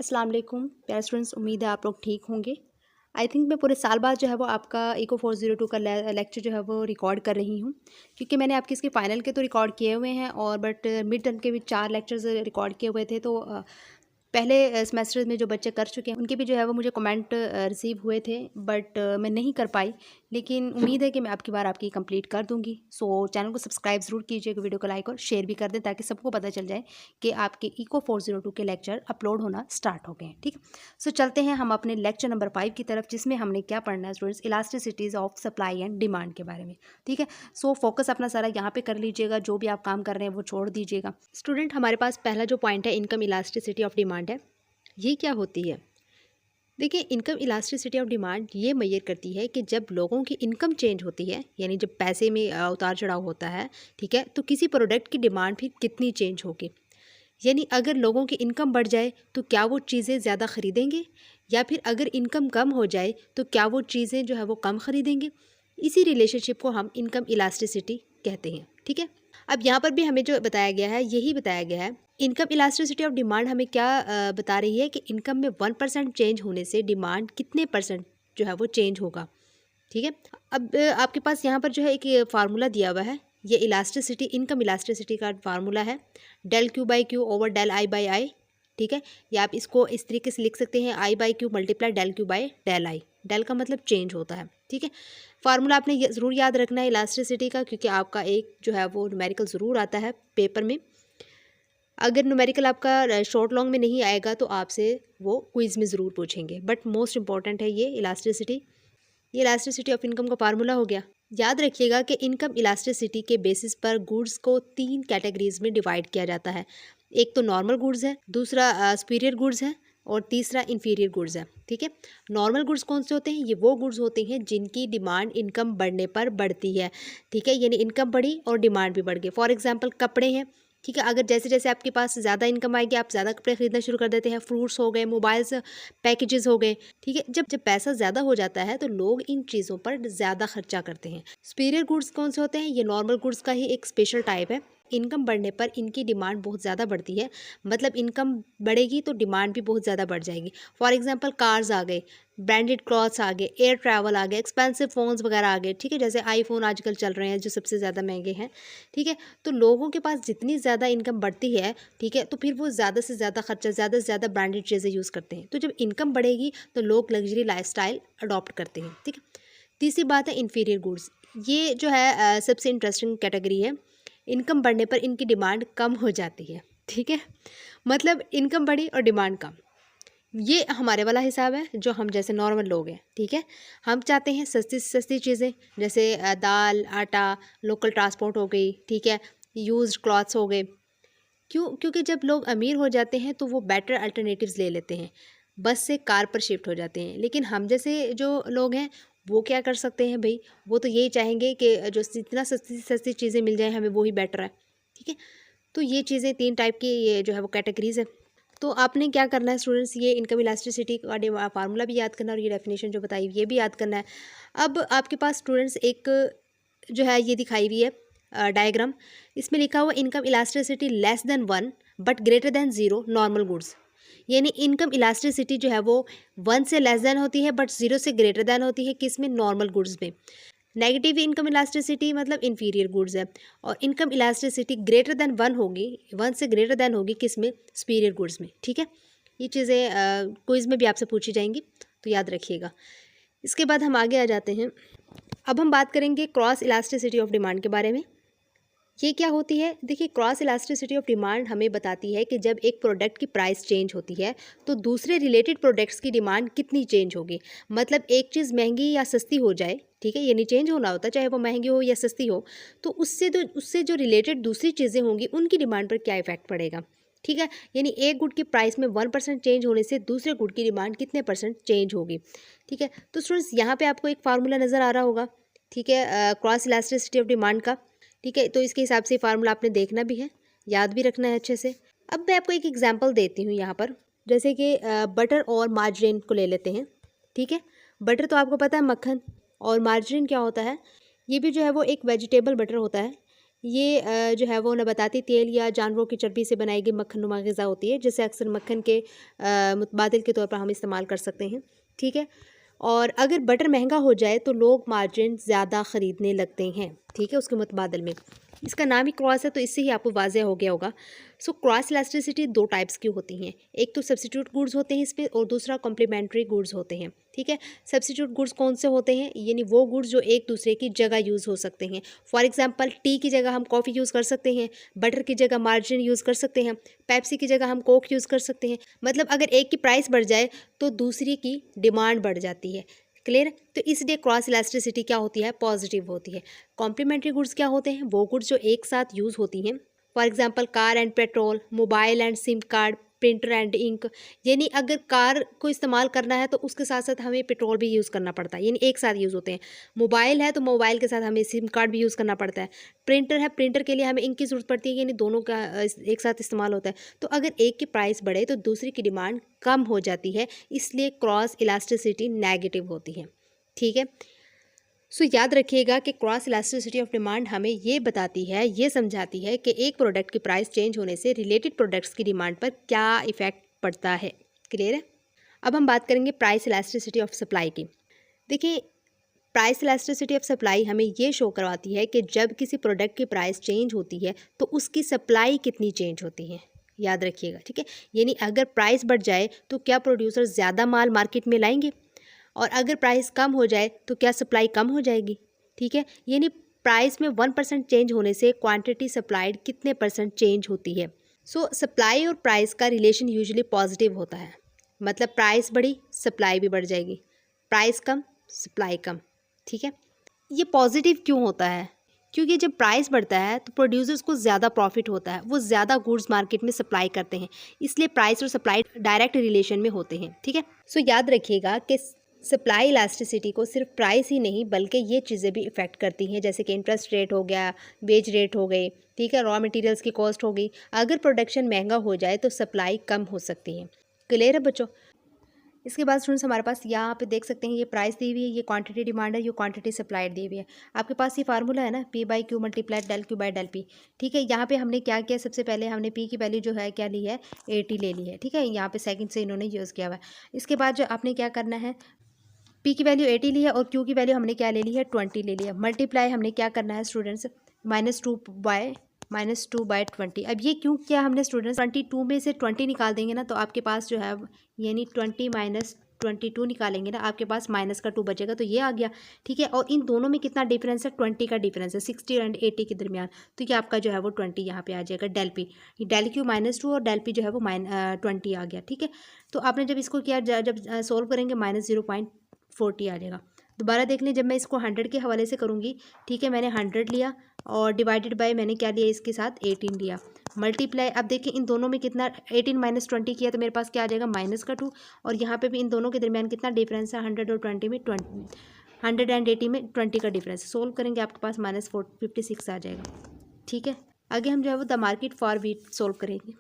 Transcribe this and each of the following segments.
अस्सलाम वालेकुम प्यारे स्टूडेंट्स, उम्मीद है आप लोग ठीक होंगे। आई थिंक मैं पूरे साल बाद जो है वो आपका इको 402 का लेक्चर जो है वो रिकॉर्ड कर रही हूँ, क्योंकि मैंने आपके इसके फ़ाइनल के तो रिकॉर्ड किए हुए हैं और बट मिड टर्म के भी 4 लेक्चर्स रिकॉर्ड किए हुए थे। तो पहले सेमेस्टर में जो बच्चे कर चुके हैं उनके भी जो है वो मुझे कमेंट रिसीव हुए थे, बट मैं नहीं कर पाई। लेकिन उम्मीद है कि मैं आपकी बार आपकी कंप्लीट कर दूंगी। सो चैनल को सब्सक्राइब ज़रूर कीजिएगा, वीडियो को लाइक और शेयर भी कर दें ताकि सबको पता चल जाए कि आपके इको 402 के लेक्चर अपलोड होना स्टार्ट हो गए हैं। ठीक, सो चलते हैं हम अपने लेक्चर नंबर 5 की तरफ, जिसमें हमने क्या पढ़ना है students, elasticities of supply and demand के बारे में। ठीक है, सो फोकस अपना सारा यहाँ पे कर लीजिएगा, जो भी आप काम कर रहे हैं वो छोड़ दीजिएगा। स्टूडेंट, हमारे पास पहला जो पॉइंट है इनकम इलास्टिसिटी ऑफ डिमांड है। ये क्या होती है? देखिए, इनकम इलास्टिसिटी ऑफ डिमांड ये मेजर करती है कि जब लोगों की इनकम चेंज होती है, यानी जब पैसे में उतार चढ़ाव होता है, ठीक है, तो किसी प्रोडक्ट की डिमांड फिर कितनी चेंज होगी। यानी अगर लोगों की इनकम बढ़ जाए तो क्या वो चीज़ें ज़्यादा ख़रीदेंगे, या फिर अगर इनकम कम हो जाए तो क्या वो चीज़ें जो है वो कम ख़रीदेंगे। इसी रिलेशनशिप को हम इनकम इलास्टिसिटी कहते हैं। ठीक है, अब यहाँ पर भी हमें जो बताया गया है यही बताया गया है। इनकम इलास्टिसिटी ऑफ डिमांड हमें क्या बता रही है कि इनकम में 1% चेंज होने से डिमांड कितने परसेंट जो है वो चेंज होगा। ठीक है, अब आपके पास यहाँ पर जो है एक फार्मूला दिया हुआ है। ये इलास्टिसिटी, इनकम इलास्टिसिटी का फार्मूला है del Q by Q over del I by I. ठीक है, या आप इसको इस तरीके से लिख सकते हैं, I by Q multiply del Q by del I. Del का मतलब चेंज होता है। ठीक है, फार्मूला आपने ज़रूर याद रखना है इलास्टिसिटी का, क्योंकि आपका एक जो है वो न्यूमेरिकल ज़रूर आता है पेपर में। अगर न्यूमेरिकल आपका शॉर्ट लॉन्ग में नहीं आएगा तो आपसे वो क्विज़ में ज़रूर पूछेंगे, बट मोस्ट इंपॉर्टेंट है ये इलास्टिसिटी। ये इलास्टिसिटी ऑफ इनकम का फार्मूला हो गया। याद रखिएगा कि इनकम इलास्टिसिटी के बेसिस पर गुड्स को 3 कैटेगरीज में डिवाइड किया जाता है। एक तो नॉर्मल गुड्स है, दूसरा सुपीरियर गुड्स है, और तीसरा इन्फीरियर गुड्स है। ठीक है, नॉर्मल गुड्स कौन से होते हैं? ये वो गुड्स होते हैं जिनकी डिमांड इनकम बढ़ने पर बढ़ती है। ठीक है, यानी इनकम बढ़ी और डिमांड भी बढ़ गई। फॉर एग्जांपल कपड़े हैं। ठीक है, अगर जैसे जैसे आपके पास ज़्यादा इनकम आएगी आप ज़्यादा कपड़े खरीदना शुरू कर देते हैं। फ्रूट्स हो गए, मोबाइल्स पैकेजेस हो गए। ठीक है, जब जब पैसा ज़्यादा हो जाता है तो लोग इन चीज़ों पर ज़्यादा खर्चा करते हैं। सुपीरियर गुड्स कौन से होते हैं? ये नॉर्मल गुड्स का ही एक स्पेशल टाइप है। इनकम बढ़ने पर इनकी डिमांड बहुत ज़्यादा बढ़ती है, मतलब इनकम बढ़ेगी तो डिमांड भी बहुत ज़्यादा बढ़ जाएगी। फॉर एग्जांपल कार्स आ गए, ब्रांडेड क्लॉथ्स आ गए, एयर ट्रैवल आ गए, एक्सपेंसिव फ़ोन्स वगैरह आ गए। ठीक है, जैसे आईफोन आजकल चल रहे हैं जो सबसे ज़्यादा महंगे हैं। ठीक है, तो लोगों के पास जितनी ज़्यादा इनकम बढ़ती है, ठीक है, तो फिर वो ज़्यादा से ज़्यादा खर्चा, ज़्यादा से ज़्यादा ब्रांडेड चीज़ें यूज़ करते हैं। तो जब इनकम बढ़ेगी तो लोग लग्जरी लाइफस्टाइल अडॉप्ट करते हैं। ठीक है, तीसरी बात है इन्फीरियर गुड्स। ये जो है सबसे इंटरेस्टिंग कैटेगरी है। इनकम बढ़ने पर इनकी डिमांड कम हो जाती है। ठीक है, मतलब इनकम बढ़ी और डिमांड कम। ये हमारे वाला हिसाब है जो हम जैसे नॉर्मल लोग हैं। ठीक है, हम चाहते हैं सस्ती से सस्ती चीज़ें, जैसे दाल, आटा, लोकल ट्रांसपोर्ट हो गई। ठीक है, यूज्ड क्लॉथ्स हो गए। क्योंकि जब लोग अमीर हो जाते हैं तो वो बेटर अल्टरनेटिव्स ले लेते हैं, बस से कार पर शिफ्ट हो जाते हैं। लेकिन हम जैसे जो लोग हैं वो क्या कर सकते हैं भाई, वो तो यही चाहेंगे कि जो जितना सस्ती से सस्ती चीज़ें मिल जाए हमें वो ही बेटर है। ठीक है, तो ये चीज़ें 3 टाइप की ये जो है वो कैटेगरीज है। तो आपने क्या करना है स्टूडेंट्स, ये इनकम इलास्टिसिटी का फार्मूला भी याद करना है और ये डेफिनेशन जो बताई ये भी याद करना है। अब आपके पास स्टूडेंट्स एक जो है ये दिखाई हुई है डायग्राम। इसमें लिखा हुआ income elasticity less than 1 but greater than 0 normal goods. यानी इनकम इलास्टिसिटी जो है वो 1 से लेस देन होती है बट 0 से ग्रेटर देन होती है, किस में? नॉर्मल गुड्स में। नेगेटिव इनकम इलास्टिसिटी मतलब इन्फीरियर गुड्स है, और इनकम इलास्टिसिटी ग्रेटर देन 1 होगी, 1 से ग्रेटर देन होगी किस में? सुपीरियर गुड्स में। ठीक है, ये चीज़ें क्विज़ में भी आपसे पूछी जाएंगी, तो याद रखिएगा। इसके बाद हम आगे आ जाते हैं। अब हम बात करेंगे क्रॉस इलास्टिसिटी ऑफ डिमांड के बारे में। ये क्या होती है? देखिए, क्रॉस इलास्टिसिटी ऑफ डिमांड हमें बताती है कि जब एक प्रोडक्ट की प्राइस चेंज होती है तो दूसरे रिलेटेड प्रोडक्ट्स की डिमांड कितनी चेंज होगी। मतलब एक चीज़ महंगी या सस्ती हो जाए, ठीक है, यानी चेंज होना होता है, चाहे वो महंगी हो या सस्ती हो, तो उससे जो रिलेटेड दूसरी चीज़ें होंगी उनकी डिमांड पर क्या इफेक्ट पड़ेगा। ठीक है, यानी एक गुड की प्राइस में 1% चेंज होने से दूसरे गुड की डिमांड कितने परसेंट चेंज होगी। ठीक है, तो स्टूडेंट्स यहाँ पे आपको एक फार्मूला नज़र आ रहा होगा। ठीक है, क्रॉस इलास्टिसिटी ऑफ डिमांड का। ठीक है, तो इसके हिसाब से फार्मूला आपने देखना भी है, याद भी रखना है अच्छे से। अब मैं आपको एक एग्जांपल देती हूँ यहाँ पर, जैसे कि बटर और मार्जरीन को ले लेते हैं। ठीक है, बटर तो आपको पता है मक्खन, और मार्जरीन क्या होता है? ये भी जो है वो एक वेजिटेबल बटर होता है। ये जो है वो नबाताती तेल या जानवरों की चर्बी से बनाई गई मक्खन-नुमा ग़िज़ा होती है, जिसे अक्सर मक्खन के मुतबादिल के तौर पर हम इस्तेमाल कर सकते हैं, ठीक है? और अगर बटर महंगा हो जाए तो लोग मार्जिन ज़्यादा ख़रीदने लगते हैं, ठीक है, उसके मुतबादल में। इसका नाम ही क्रॉस है तो इससे ही आपको वाज़ेह हो गया होगा। सो क्रॉस इलास्टिसिटी 2 टाइप्स की होती हैं, एक तो सब्स्टिट्यूट गुड्स होते हैं इसमें और दूसरा कॉम्प्लीमेंट्री गुड्स होते हैं, ठीक है। सब्स्टिट्यूट गुड्स कौन से होते हैं, यानी वो गुड्स जो एक दूसरे की जगह यूज़ हो सकते हैं। फॉर एग्जांपल टी की जगह हम कॉफ़ी यूज़ कर सकते हैं, बटर की जगह मार्जिन यूज़ कर सकते हैं, पेप्सी की जगह हम कोक यूज़ कर सकते हैं। मतलब अगर एक की प्राइस बढ़ जाए तो दूसरी की डिमांड बढ़ जाती है। क्लियर? तो इसलिए क्रॉस इलास्टिसिटी क्या होती है, पॉजिटिव होती है। कॉम्प्लीमेंट्री गुड्स क्या होते हैं, वो गुड्स जो एक साथ यूज़ होती हैं। For example car and petrol, mobile and SIM card, printer and ink. यानी अगर कार को इस्तेमाल करना है तो उसके साथ साथ हमें पेट्रोल भी यूज़ करना पड़ता है, यानी एक साथ यूज़ होते हैं। मोबाइल है तो मोबाइल के साथ हमें सिम कार्ड भी यूज़ करना पड़ता है। प्रिंटर है, प्रिंटर के लिए हमें इंक की ज़रूरत पड़ती है, यानी दोनों का एक साथ इस्तेमाल होता है। तो अगर एक की प्राइस बढ़े तो दूसरी की डिमांड कम हो जाती है, इसलिए क्रॉस इलास्टिसिटी नेगेटिव होती है, ठीक है। सो याद रखिएगा कि क्रॉस इलास्टिसिटी ऑफ डिमांड हमें ये बताती है, ये समझाती है कि एक प्रोडक्ट की प्राइस चेंज होने से रिलेटेड प्रोडक्ट्स की डिमांड पर क्या इफ़ेक्ट पड़ता है। क्लियर है? अब हम बात करेंगे प्राइस इलास्टिसिटी ऑफ सप्लाई की। देखिए, प्राइस इलास्टिसिटी ऑफ सप्लाई हमें ये शो करवाती है कि जब किसी प्रोडक्ट की प्राइस चेंज होती है तो उसकी सप्लाई कितनी चेंज होती है। याद रखिएगा, ठीक है। यानी अगर प्राइस बढ़ जाए तो क्या प्रोड्यूसर ज़्यादा माल मार्केट में लाएंगे, और अगर प्राइस कम हो जाए तो क्या सप्लाई कम हो जाएगी, ठीक है। यानी प्राइस में 1% चेंज होने से क्वांटिटी सप्लाइड कितने परसेंट चेंज होती है। सो सप्लाई और प्राइस का रिलेशन यूजुअली पॉजिटिव होता है, मतलब प्राइस बढ़ी सप्लाई भी बढ़ जाएगी, प्राइस कम सप्लाई कम, ठीक है। ये पॉजिटिव क्यों होता है, क्योंकि जब प्राइस बढ़ता है तो प्रोड्यूसर्स को ज़्यादा प्रॉफिट होता है, वो ज़्यादा गुड्स मार्केट में सप्लाई करते हैं, इसलिए प्राइस और सप्लाई डायरेक्ट रिलेशन में होते हैं, ठीक है। सो याद रखिएगा कि सप्लाई इलास्टिसिटी को सिर्फ प्राइस ही नहीं बल्कि ये चीज़ें भी इफ़ेक्ट करती हैं, जैसे कि इंटरेस्ट रेट हो गया, वेज रेट हो गए, ठीक है, रॉ मटेरियल्स की कॉस्ट हो गई। अगर प्रोडक्शन महंगा हो जाए तो सप्लाई कम हो सकती है। क्लियर है बच्चों? इसके बाद स्टूडेंट्स हमारे पास यहाँ पे देख सकते हैं ये प्राइस दी हुई है, ये क्वांटिटी डिमांड है, ये क्वांटिटी सप्लाइड दी हुई है। आपके पास ये फार्मूला है ना, P by Q multiplied del Q by del P, ठीक है। यहाँ पे हमने क्या किया, सबसे पहले हमने पी की वैल्यू जो है क्या ली है, 80 ले ली है, ठीक है। यहाँ पे सेकंड से इन्होंने यूज़ किया हुआ है। इसके बाद जो आपने क्या करना है, पी की वैल्यू 80 ली है और क्यू की वैल्यू हमने क्या ले ली है, 20 ले लिया। मल्टीप्लाई हमने क्या करना है स्टूडेंट्स, -2/20। अब ये क्यों किया हमने स्टूडेंट्स, 22 में से 20 निकाल देंगे ना तो आपके पास जो है यानी 20 - 22 निकालेंगे ना, आपके पास माइनस का 2 बचेगा, तो ये आ गया, ठीक है। और इन दोनों में कितना डिफरेंस है, 20 का डिफरेंस है, 60 एंड 80 के दरमियान, तो ये आपका जो है वो 20 यहाँ पे आ जाएगा डेल पी। डेल क्यू -2 और डेल पी जो है वो 20 आ गया, ठीक है। तो आपने जब इसको किया, जब सोल्व करेंगे -0.40 आ जाएगा। दोबारा देख लें, जब मैं इसको 100 के हवाले से करूँगी, ठीक है, मैंने 100 लिया और डिवाइडेड बाय मैंने क्या लिया, इसके साथ 18 लिया, मल्टीप्लाई। अब देखिए इन दोनों में कितना, 18 - 20 किया तो मेरे पास क्या आ जाएगा, माइनस का 2। और यहाँ पे भी इन दोनों के दरमियान कितना डिफरेंस है, 100 और 20 में 180 में 20 का डिफरेंस। सोल्व करेंगे आपके पास -56 आ जाएगा, ठीक है। आगे हम जो है वो the market for wheat solve करेंगे।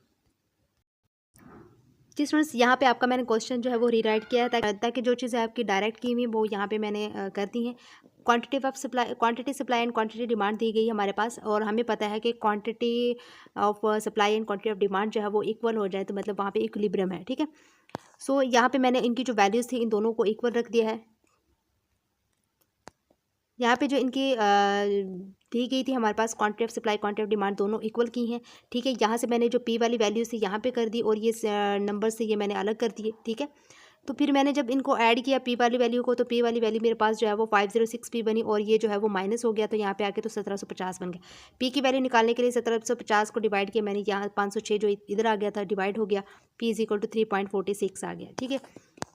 जी स्टूडेंट्स, यहाँ पे आपका मैंने क्वेश्चन जो है वो रीराइट किया है ताकि जो चीज़ें आपकी डायरेक्ट की हुई वो यहाँ पे मैंने कर दी हैं। Quantity supply and quantity demand दी गई है हमारे पास, और हमें पता है कि quantity of supply and quantity of demand जो है वो इक्वल हो जाए तो मतलब वहाँ पे इक्विलिब्रियम है, ठीक है। सो यहाँ पे मैंने इनकी जो वैल्यूज़ थी इन दोनों को इक्वल रख दिया है। यहाँ पे जो इनकी दी गई थी हमारे पास quantity of supply quantity of demand दोनों इक्वल की हैं, ठीक है। यहाँ से मैंने जो पी वाली वैल्यूज थी यहाँ पे कर दी और ये नंबर से ये मैंने अलग कर दिए, ठीक है। तो फिर मैंने जब इनको ऐड किया पी वाली वैल्यू को, तो पी वाली वैल्यू मेरे पास जो है वो 506 पी बनी और ये जो है वो माइनस हो गया, तो यहाँ पे आके तो 1750 बन गया। पी की वैल्यू निकालने के लिए 1750 को डिवाइड किया मैंने, यहाँ 506 जो इधर आ गया था डिवाइड हो गया, पी इज इक्वल टू 3.46 आ गया, ठीक है।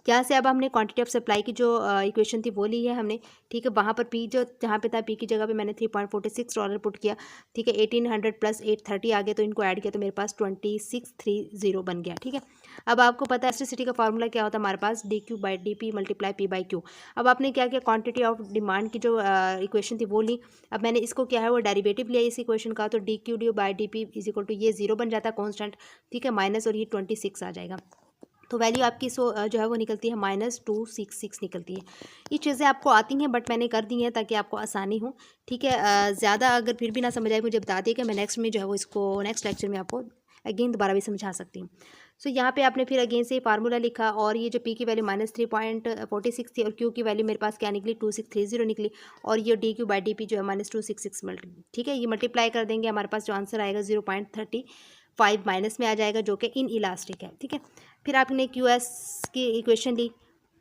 यहाँ से अब हमने क्वांटिटी ऑफ सप्लाई की जो इक्वेशन थी वो ली है हमने, ठीक है। वहाँ पर पी जो जहाँ पे था पी की जगह पे मैंने $3.46 पुट किया, ठीक है। 1800 + 830 आ गया, तो इनको ऐड किया तो मेरे पास 2630 बन गया, ठीक है। अब आपको पता है इलेक्ट्रिसिटी का फार्मूला क्या होता है हमारे पास, dQ/dP × P/Q। अब आपने क्या किया, क्वांटिटी ऑफ डिमांड की जो इक्वेशन थी वो ली। अब मैंने इसको क्या है वो डेरिवेटिव लिया इस इक्वेशन का, तो dQ/dP = ये 0 बन जाता है कॉन्स्टेंट, ठीक है, माइनस और ये 26 आ जाएगा। तो वैल्यू आपकी जो है वो निकलती है -266 निकलती है। ये चीज़ें आपको आती हैं बट मैंने कर दी हैं ताकि आपको आसानी हो, ठीक है। ज़्यादा अगर फिर भी ना समझ आए मुझे बता दिए कि मैं नेक्स्ट में जो है वो इसको नेक्स्ट लेक्चर में आपको अगेन दोबारा भी समझा सकती हूँ। सो यहाँ पे आपने फिर अगेन से फार्मूला लिखा और ये जो पी की वैल्यू -3.46 थी और क्यू की वैल्यू मेरे पास क्या निकली 2630 निकली और ये D Q by D P जो है -266 ठीक है। ये मल्टीप्लाई कर देंगे, हमारे पास जो आंसर आएगा 0.35 माइनस में आ जाएगा जो कि इन इलास्टिक है, ठीक है। फिर आपने क्यू एस की इक्वेशन ली,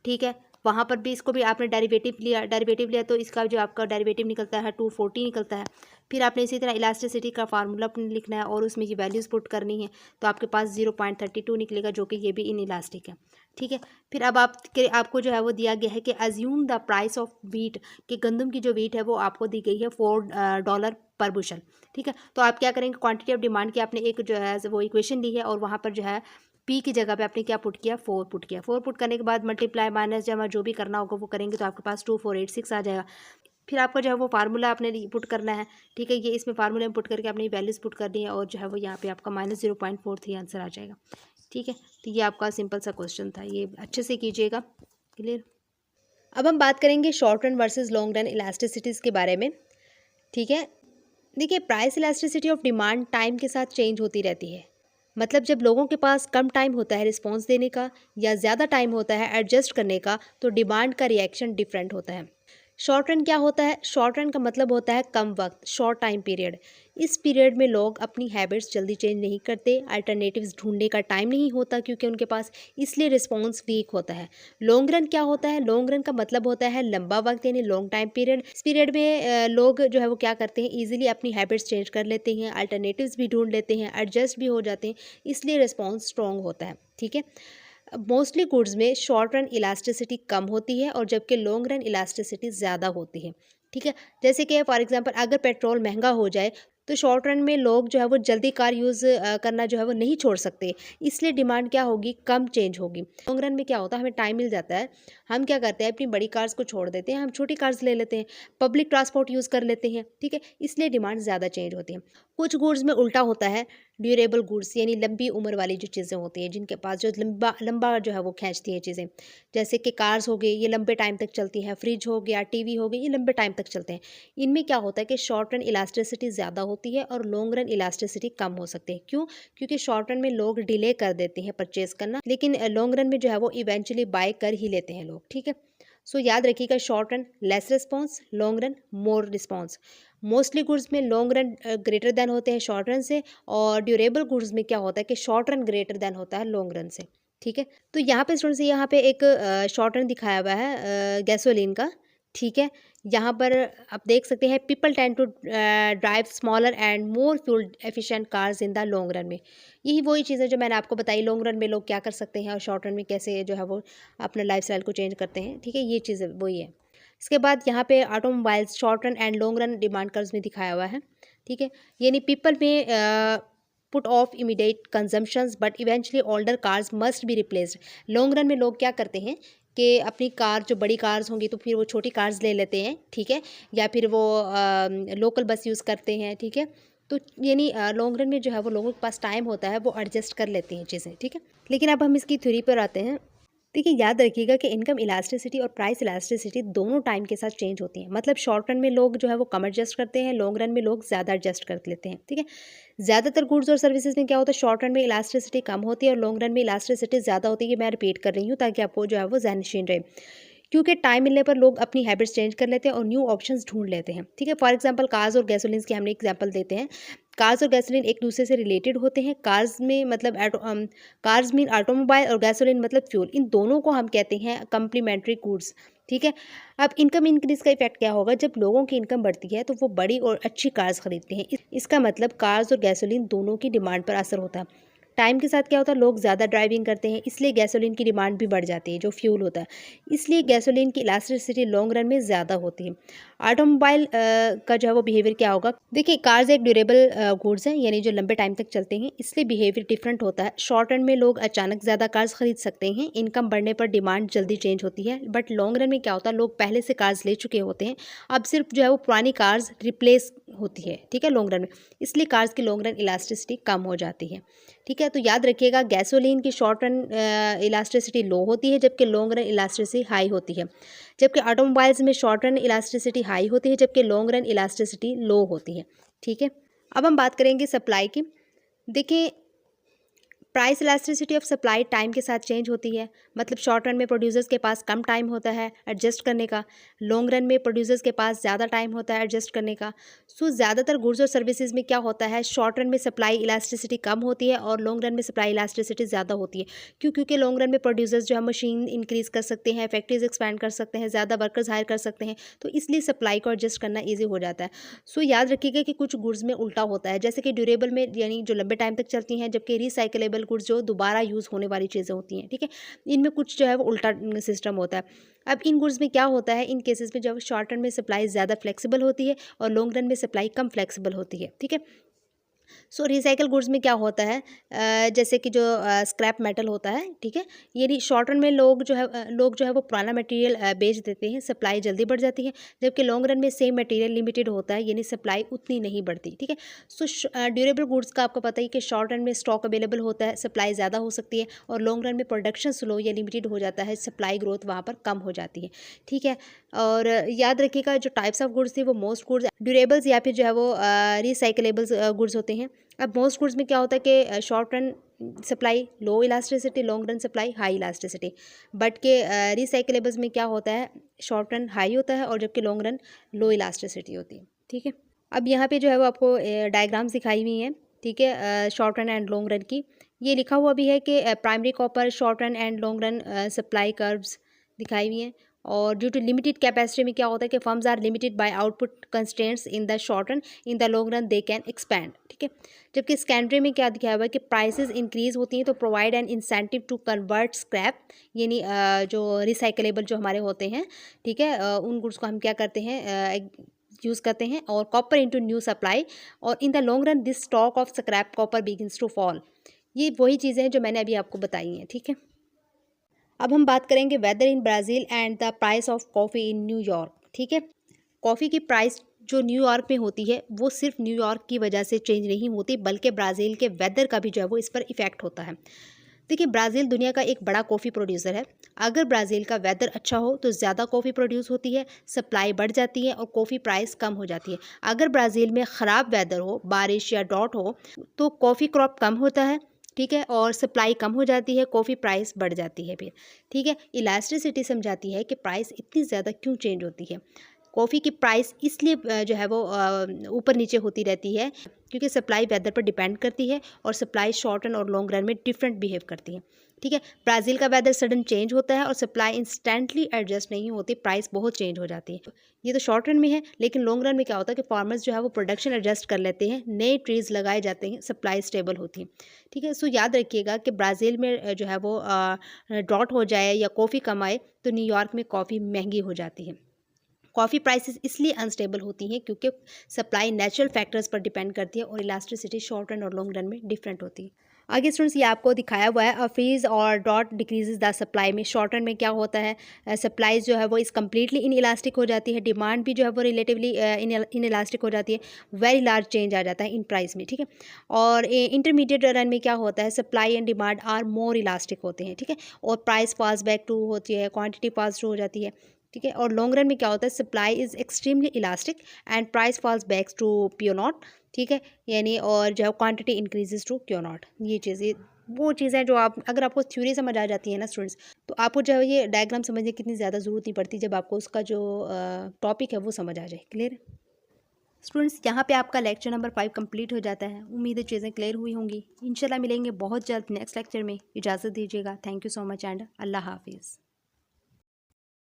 ठीक है। वहाँ पर भी इसको भी आपने डेरिवेटिव लिया तो इसका जो आपका डेरिवेटिव निकलता है 240 निकलता है। फिर आपने इसी तरह इलास्टिसिटी का फार्मूला अपने लिखना है और उसमें ये वैल्यूज़ पुट करनी है तो आपके पास 0.32 निकलेगा जो कि ये भी इन इलास्टिक है, ठीक है। फिर अब आपको जो है वो दिया गया है कि assume the price of wheat, कि गंदम की जो वीट है वो आपको दी गई है $4 पर बुशल, ठीक है। तो आप क्या करेंगे, क्वांटिटी ऑफ डिमांड की आपने एक जो है वो इक्वेशन ली है और वहाँ पर जो है पी की जगह पे आपने क्या पुट किया, 4 पुट किया। 4 पुट करने के बाद मल्टीप्लाई माइनस जमा जो भी करना होगा वो करेंगे तो आपके पास 2486 आ जाएगा। फिर आपका जो है वो फार्मूला आपने पुट करना है, ठीक है। ये इसमें फार्मूले में पुट करके आपने वैल्यूज़ पुट कर दी है और जो है वो यहाँ पे आपका -0.43 आंसर आ जाएगा, ठीक है। तो ये आपका सिंपल सा क्वेश्चन था, ये अच्छे से कीजिएगा, क्लियर। अब हम बात करेंगे short run versus long run elasticities के बारे में, ठीक है। देखिए, price elasticity of demand time के साथ चेंज होती रहती है। मतलब जब लोगों के पास कम टाइम होता है रिस्पॉन्स देने का या ज़्यादा टाइम होता है एडजस्ट करने का तो डिमांड का रिएक्शन डिफरेंट होता है। शॉर्ट रन क्या होता है, शॉर्ट रन का मतलब होता है कम वक्त, शॉर्ट टाइम पीरियड। इस पीरियड में लोग अपनी हैबिट्स जल्दी चेंज नहीं करते, अल्टरनेटिव्स ढूंढने का टाइम नहीं होता क्योंकि उनके पास, इसलिए रिस्पॉन्स वीक होता है। लॉन्ग रन क्या होता है, लॉन्ग रन का मतलब होता है लंबा वक्त यानी लॉन्ग टाइम पीरियड। इस पीरियड में लोग जो है वो क्या करते हैं, ईजिली अपनी हैबिट्स चेंज कर लेते हैं, अल्टरनेटिव्स भी ढूंढ लेते हैं, एडजस्ट भी हो जाते हैं, इसलिए रिस्पॉन्स स्ट्रॉन्ग होता है, ठीक है। मोस्टली गुड्स में शॉर्ट रन इलास्टिसिटी कम होती है और जबकि लॉन्ग रन इलास्टिसिटी ज़्यादा होती है, ठीक है। जैसे कि फॉर एग्जांपल अगर पेट्रोल महंगा हो जाए तो शॉर्ट रन में लोग जो है वो जल्दी कार यूज़ करना जो है वो नहीं छोड़ सकते, इसलिए डिमांड क्या होगी, कम चेंज होगी। लॉन्ग रन में क्या होता है, हमें टाइम मिल जाता है, हम क्या करते हैं अपनी बड़ी कार्स को छोड़ देते हैं, हम छोटी कार्स ले लेते हैं, पब्लिक ट्रांसपोर्ट यूज़ कर लेते हैं, ठीक है, इसलिए डिमांड ज़्यादा चेंज होती है। कुछ गुड्स में उल्टा होता है, ड्यूरेबल गुड्स यानी लंबी उम्र वाली जो चीज़ें होती हैं, जिनके पास जो लंबा लंबा जो है वो खींचती हैं चीज़ें, जैसे कि कार्स हो गई, ये लंबे टाइम तक चलती हैं, फ्रिज हो गया, टीवी हो गई, ये लंबे टाइम तक चलते हैं। इनमें क्या होता है कि शॉर्ट रन इलास्टिसिटी ज़्यादा होती है और लॉन्ग रन इलास्टिसिटी कम हो सकती है। क्यों? क्योंकि शॉर्ट रन में लोग डिले कर देते हैं परचेज करना, लेकिन लॉन्ग रन में जो है वो इवेंचुअली बाय कर ही लेते हैं लोग, ठीक है। सो याद रखिएगा, short run less response, long run मोर रिस्पॉन्स। मोस्टली गुड्स में लॉन्ग रन ग्रेटर देन होते हैं शॉर्ट रन से, और ड्यूरेबल गुड्स में क्या होता है कि शॉर्ट रन ग्रेटर देन होता है लॉन्ग रन से, ठीक है। तो यहाँ पे स्टूडेंट्स, यहाँ पे एक शॉर्ट रन दिखाया हुआ है गैसोलीन का, ठीक है। यहाँ पर आप देख सकते हैं people tend to drive smaller and more fuel efficient cars in the long run में। यही वही चीज़ें जो मैंने आपको बताई, लॉन्ग रन में लोग क्या कर सकते हैं और शॉर्ट रन में कैसे जो है वो अपना लाइफस्टाइल को चेंज करते हैं, ठीक है, ये चीज़ें वही है। इसके बाद यहाँ पे automobiles short run and long run demand curves में दिखाया हुआ है, ठीक है। यानी पीपल में put off immediate consumptions but eventually older cars must be replaced. Long run में लोग क्या करते हैं कि अपनी कार, जो बड़ी कार्स होंगी तो फिर वो छोटी कार्स ले लेते हैं, ठीक है, या फिर वो लोकल बस यूज़ करते हैं, ठीक है। तो यानी लॉन्ग रन में जो है वो लोगों के पास टाइम होता है, वो एडजस्ट कर लेते हैं चीज़ें, ठीक है। लेकिन अब हम इसकी थ्योरी पर आते हैं। देखिए, याद रखिएगा कि इनकम इलास्टिसिटी और प्राइस इलास्टिसिटी दोनों टाइम के साथ चेंज होती हैं। मतलब शॉर्ट रन में लोग जो है वो कम एडजस्ट करते हैं, लॉन्ग रन में लोग ज़्यादा एडजस्ट कर लेते हैं, ठीक है। ज़्यादातर गुड्स और सर्विसेज में क्या होता है, शॉर्ट रन में इलास्टिसिटी कम होती है और लॉन्ग रन में इलास्टिसिटी ज़्यादा होती है। ये मैं रिपीट कर रही हूँ ताकि आपको जो है वो ज़हन-नशीन रहे, क्योंकि टाइम मिलने पर लोग अपनी हैबिट्स चेंज कर लेते हैं और न्यू ऑप्शंस ढूंढ लेते हैं, ठीक है। फॉर एग्जांपल कार्स और गैसोलिन्स की हमने एग्जांपल देते हैं। कार्स और गैसोलीन एक दूसरे से रिलेटेड होते हैं। कार्स में मतलब कार्स मीन ऑटोमोबाइल और गैसोलीन मतलब फ्यूल, इन दोनों को हम कहते हैं कम्प्लीमेंट्री गुड्स, ठीक है। अब इनकम इंक्रीज का इफेक्ट क्या होगा, जब लोगों की इनकम बढ़ती है तो वो बड़ी और अच्छी कार्स खरीदते हैं। इसका मतलब कार्स और गैसोलीन दोनों की डिमांड पर असर होता है। टाइम के साथ क्या होता है, लोग ज़्यादा ड्राइविंग करते हैं, इसलिए गैसोलीन की डिमांड भी बढ़ जाती है, जो फ्यूल होता है। इसलिए गैसोलीन की इलास्टिसिटी लॉन्ग रन में ज़्यादा होती है। ऑटोमोबाइल का जो है वो बिहेवियर क्या होगा, देखिए, कार्स एक ड्यूरेबल गुड्स हैं, यानी जो लंबे टाइम तक चलते हैं, इसलिए बिहेवियर डिफरेंट होता है। शॉर्ट रन में लोग अचानक ज़्यादा कार्स खरीद सकते हैं, इनकम बढ़ने पर डिमांड जल्दी चेंज होती है। बट लॉन्ग रन में क्या होता है, लोग पहले से कार्स ले चुके होते हैं, अब सिर्फ जो है वो पुरानी कार्स रिप्लेस होती है, ठीक है, लॉन्ग रन में, इसलिए कार्स की लॉन्ग रन इलास्टिसिटी कम हो जाती है, ठीक है। तो याद रखिएगा गैसोलीन की शॉर्ट रन इलास्टिसिटी लो होती है जबकि लॉन्ग रन इलास्टिसिटी हाई होती है, जबकि ऑटोमोबाइल्स में शॉर्ट रन इलास्टिसिटी हाई होती है जबकि लॉन्ग रन इलास्टिसिटी लो होती है, ठीक है। अब हम बात करेंगे सप्लाई की। देखिए price elasticity of supply time के साथ चेंज होती है, मतलब शॉर्ट रन में प्रोड्यूसर्स के पास कम टाइम होता है एडजस्ट करने का, लॉन्ग रन में प्रोड्यूसर्स के पास ज़्यादा टाइम होता है एडजस्ट करने का। सो ज़्यादातर गुड्स और सर्विसेज में क्या होता है, शॉर्ट रन में सप्लाई इलास्टिसिटी कम होती है और लॉन्ग रन में सप्लाई इलास्टिसिटी ज़्यादा होती है। क्यों? क्योंकि लॉन्ग रन में प्रोड्यूसर्स जो है मशीन इंक्रीज़ कर सकते हैं, फैक्ट्रीज एक्सपैंड कर सकते हैं, ज़्यादा वर्कर्स हायर कर सकते हैं, तो इसलिए सप्लाई को एडजस्ट करना ईजी हो जाता है। सो याद रखिएगा कि कुछ गुड्स में उल्टा होता है, जैसे कि ड्यूरेबल में यानी जो लंबे टाइम तक चलती हैं, जबकि रिसाइकलेबल गुड्स जो दोबारा यूज़ होने वाली चीज़ें होती हैं, ठीक है, इनमें कुछ जो है वो उल्टा सिस्टम होता है। अब इन गुड्स में क्या होता है, इन केसेस में जब शॉर्ट रन में सप्लाई ज़्यादा फ्लेक्सिबल होती है और लॉन्ग रन में सप्लाई कम फ्लेक्सिबल होती है, ठीक है। सो रिसाइकल गुड्स में क्या होता है, जैसे कि जो स्क्रैप मेटल होता है, ठीक है, ये शॉर्ट रन में लोग जो है वो पुराना मटेरियल बेच देते हैं, सप्लाई जल्दी बढ़ जाती है, जबकि लॉन्ग रन में सेम मटेरियल लिमिटेड होता है यानी सप्लाई उतनी नहीं बढ़ती, ठीक है। सो ड्यूरेबल गुड्स का आपको पता ही कि शॉर्ट रन में स्टॉक अवेलेबल होता है, सप्लाई ज़्यादा हो सकती है, और लॉन्ग रन में प्रोडक्शन स्लो या लिमिटेड हो जाता है, सप्लाई ग्रोथ वहाँ पर कम हो जाती है, ठीक है। और याद रखिएगा जो टाइप्स ऑफ गुड्स थी वो मोस्ट गुड्स ड्यूरेबल्स या फिर जो है वो रिसाइकलेबल्स गुड्स होते हैं। अब मोस्ट गुड्स में क्या होता है कि short run supply low elasticity, long run supply high elasticity, but के रिसाइकलेबल्स में क्या होता है, शॉर्ट रन हाई होता है और जबकि लॉन्ग रन लो इलास्टिसिटी होती है, ठीक है। अब यहाँ पे जो है वो आपको डायग्राम्स दिखाई हुई हैं, ठीक है, short run and long run की। ये लिखा हुआ भी है कि primary copper short run and long run supply curves दिखाई हुई हैं। और ड्यू टू लिमिटेड कैपेसिटी में क्या होता है कि firms are limited by output constraints in the short run, in the long run they can expand, ठीक है। जबकि सेकेंडरी में क्या दिखाया हुआ है कि प्राइसेस इंक्रीज होती हैं तो provide an incentive to convert scrap, यानी जो रिसाइकलेबल जो हमारे होते हैं, ठीक है, उन गुड्स को हम क्या करते हैं, यूज़ करते हैं, और कॉपर इनटू न्यू सप्लाई, और in the long run this stock of scrap copper begins to fall. ये वही चीज़ें हैं जो मैंने अभी आपको बताई हैं, ठीक है। अब हम बात करेंगे weather in Brazil and the price of coffee in New York, ठीक है। कॉफ़ी की प्राइस जो न्यूयॉर्क में होती है वो सिर्फ न्यूयॉर्क की वजह से चेंज नहीं होती, बल्कि ब्राज़ील के वेदर का भी जो है वो इस पर इफ़ेक्ट होता है। देखिए ब्राज़ील दुनिया का एक बड़ा कॉफ़ी प्रोड्यूसर है। अगर ब्राज़ील का वेदर अच्छा हो तो ज़्यादा कॉफ़ी प्रोड्यूस होती है, सप्लाई बढ़ जाती है और कॉफ़ी प्राइस कम हो जाती है। अगर ब्राज़ील में ख़राब वेदर हो, बारिश या ड्रॉट हो, तो कॉफ़ी क्रॉप कम होता है, ठीक है, और सप्लाई कम हो जाती है, कॉफ़ी प्राइस बढ़ जाती है फिर, ठीक है। इलास्टिसिटी समझाती है कि प्राइस इतनी ज़्यादा क्यों चेंज होती है। कॉफ़ी की प्राइस इसलिए जो है वो ऊपर नीचे होती रहती है क्योंकि सप्लाई वेदर पर डिपेंड करती है और सप्लाई शॉर्ट रन और लॉन्ग रन में डिफरेंट बिहेव करती है, ठीक है। ब्राज़ील का वेदर सडन चेंज होता है और सप्लाई इंस्टेंटली एडजस्ट नहीं होती, प्राइस बहुत चेंज हो जाती है। ये तो शॉर्ट रन में है, लेकिन लॉन्ग रन में क्या होता है कि फार्मर्स जो है वो प्रोडक्शन एडजस्ट कर लेते हैं, नए ट्रीज़ लगाए जाते हैं, सप्लाई स्टेबल होती है, ठीक है। सो याद रखिएगा कि ब्राज़ील में जो है वो ड्रॉट हो जाए या कॉफ़ी कम आए तो न्यूयॉर्क में कॉफ़ी महंगी हो जाती है। कॉफ़ी प्राइसेस इसलिए अनस्टेबल होती हैं क्योंकि सप्लाई नेचुरल फैक्टर्स पर डिपेंड करती है और इलास्टिसिटी शॉर्ट रन और लॉन्ग रन में डिफरेंट होती है। आगे स्टूडेंट्स ये आपको दिखाया हुआ है अ फ्रीज और डॉट डिक्रीजेज द सप्लाई में शॉर्ट रन में क्या होता है, सप्लाई जो है वो इस कम्प्लीटली इन इलास्टिक हो जाती है, डिमांड भी जो है वो रिलेटिवली इन इलास्टिक हो जाती है, वेरी लार्ज चेंज आ जाता है इन प्राइस में, ठीक है। और इंटरमीडिएट रन में क्या होता है, supply and demand are more elastic होते हैं, ठीक है, और प्राइस पास बैक टू होती है, क्वान्टिटी पास टू हो जाती है, ठीक है। और लॉन्ग रन में क्या होता है, supply is extremely elastic and price falls back to P naught, ठीक है, यानी और जो है quantity increases to Q naught. ये चीज़ें वो चीज़ें जो आप अगर आपको थ्योरी समझ आ जाती है ना स्टूडेंट्स, तो आपको जो है ये डायग्राम समझने की इतनी ज़्यादा ज़रूरत नहीं पड़ती जब आपको उसका जो टॉपिक है वो समझ आ जाए। क्लियर स्टूडेंट्स, यहाँ पे आपका लेक्चर नंबर 5 कंप्लीट हो जाता है। उम्मीद है चीज़ें क्लियर हुई होंगी। इंशाल्लाह मिलेंगे बहुत जल्द नेक्स्ट लेक्चर में। इजाज़त दीजिएगा। Thank you so much and अल्लाह हाफिज़।